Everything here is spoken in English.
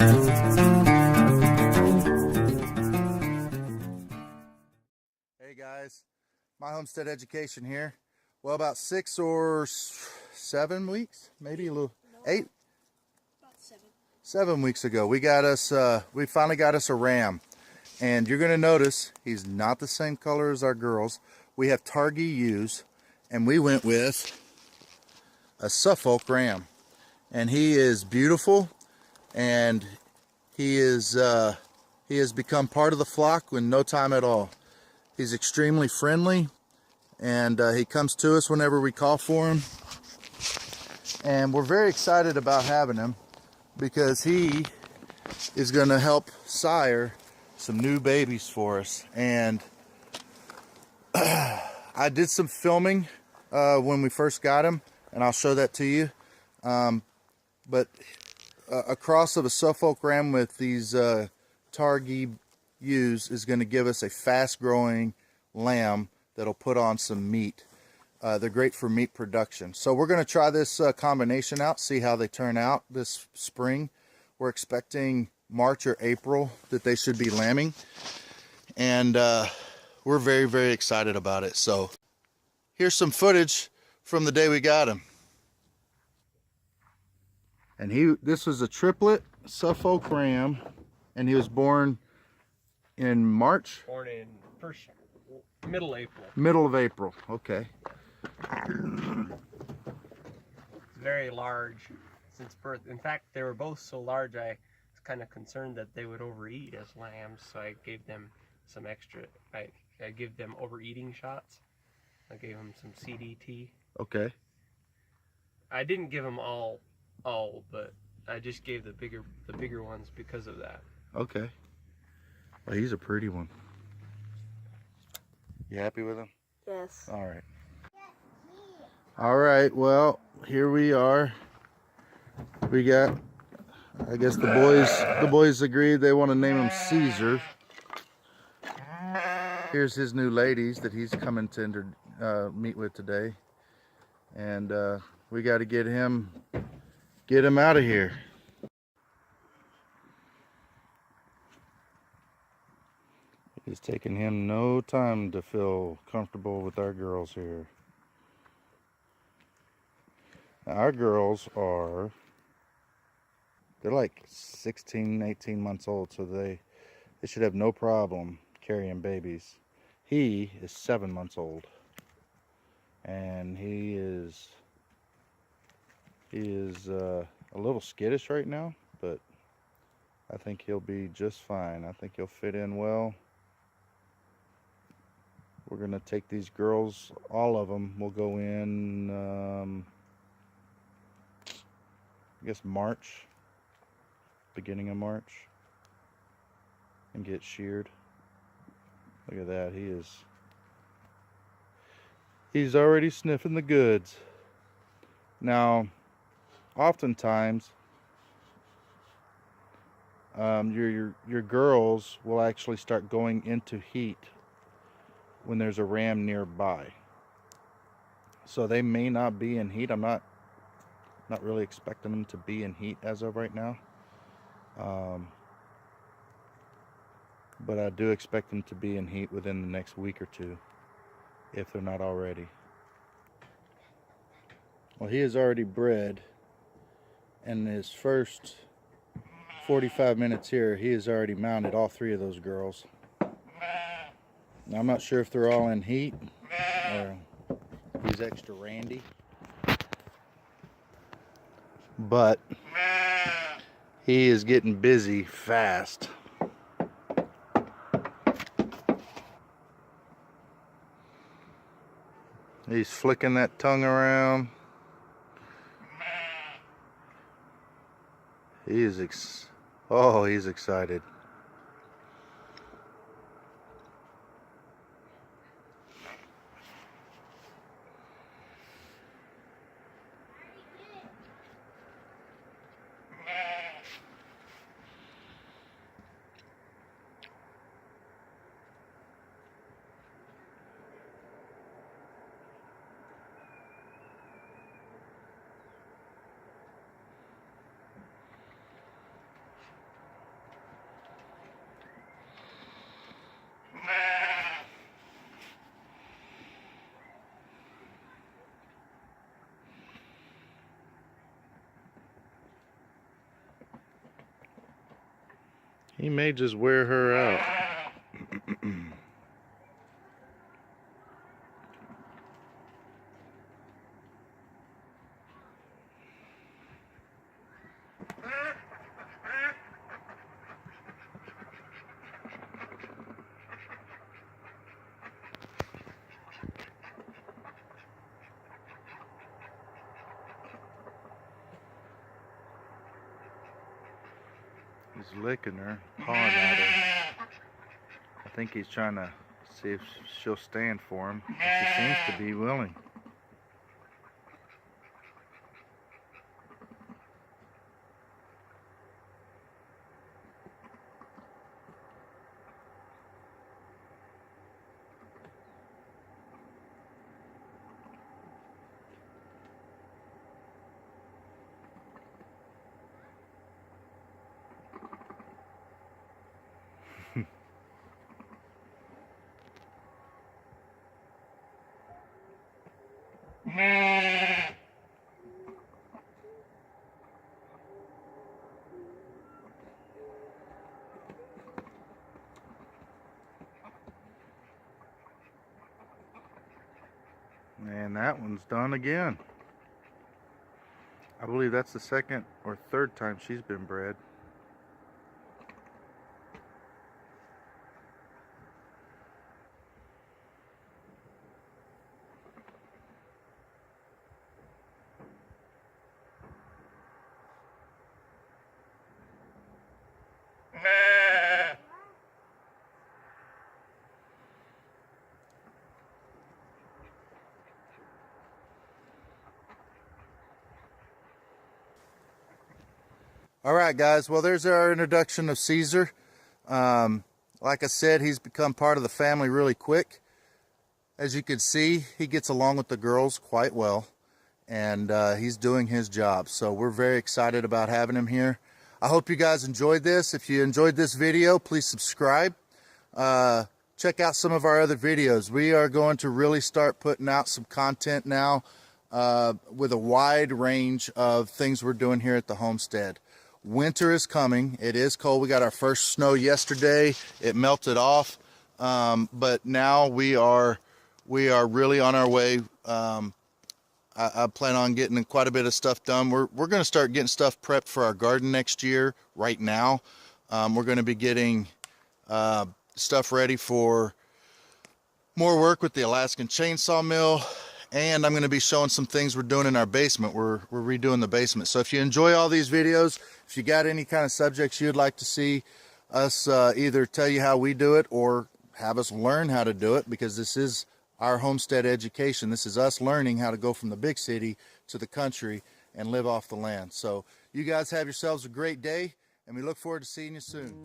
Hey guys, my homestead education here. Well, about 6 or 7 weeks, maybe a little, 8? About 7. 7 weeks ago, we finally got us a ram. And you're gonna notice he's not the same color as our girls. We have Targhee ewes, and we went with a Suffolk ram. And he is beautiful, and he has become part of the flock in no time at all. He's extremely friendly, and he comes to us whenever we call for him. And we're very excited about having him because he is going to help sire some new babies for us. And I did some filming when we first got him, and I'll show that to you. But a cross of a Suffolk ram with these Targhee ewes is going to give us a fast-growing lamb that'll put on some meat. They're great for meat production. So we're going to try this combination out, see how they turn out this spring. We're expecting March or April that they should be lambing, and we're very, very excited about it. So here's some footage from the day we got him. And this was a triplet Suffolk ram, and he was born in March? Born in middle April. Middle of April, okay. Very large since birth. In fact, they were both so large I was kind of concerned that they would overeat as lambs, so I gave them some extra, I give them overeating shots. I gave them some CDT. Okay. I didn't give them all, but I just gave the bigger ones because of that. Okay. Well, he's a pretty one. You happy with him? Yes. All right. All right, well, here we are. We got, I guess the boys agreed they want to name him Caesar. Here's his new ladies that he's coming to meet with today. And we got to get him out of here. It's taking him no time to feel comfortable with our girls here. Now, our girls they're like 16, 18 months old, so they should have no problem carrying babies. He is 7 months old, and he is a little skittish right now, but I think he'll be just fine. I think he'll fit in well. We're going to take these girls, all of them, we'll go in, I guess March, beginning of March, and get sheared. Look at that, he's already sniffing the goods. Now, oftentimes, your girls will actually start going into heat when there's a ram nearby. So they may not be in heat. I'm not really expecting them to be in heat as of right now. But I do expect them to be in heat within the next week or two, if they're not already. Well, he is already bred, and in his first 45 minutes here, he has already mounted all 3 of those girls. Now, I'm not sure if they're all in heat or he's extra randy, but he is getting busy fast. He's flicking that tongue around. He's excited. He may just wear her out. He's licking her, pawing at her. I think he's trying to see if she'll stand for him. She seems to be willing. And that one's done again. I believe that's the second or third time she's been bred. All right, guys. Well, there's our introduction of Caesar. Like I said, he's become part of the family really quick. As you can see, he gets along with the girls quite well, and he's doing his job. So we're very excited about having him here. I hope you guys enjoyed this. If you enjoyed this video, please subscribe. Check out some of our other videos. We are going to really start putting out some content now with a wide range of things we're doing here at the homestead. Winter is coming. It is cold. We got our first snow yesterday. It melted off, but now we are really on our way. I plan on getting quite a bit of stuff done. We're going to start getting stuff prepped for our garden next year. Right now, we're going to be getting stuff ready for more work with the Alaskan chainsaw mill. And I'm going to be showing some things we're doing in our basement. We're redoing the basement. So if you enjoy all these videos, if you got any kind of subjects you'd like to see us either tell you how we do it or have us learn how to do it, because this is our homestead education. This is us learning how to go from the big city to the country and live off the land. So you guys have yourselves a great day, and we look forward to seeing you soon.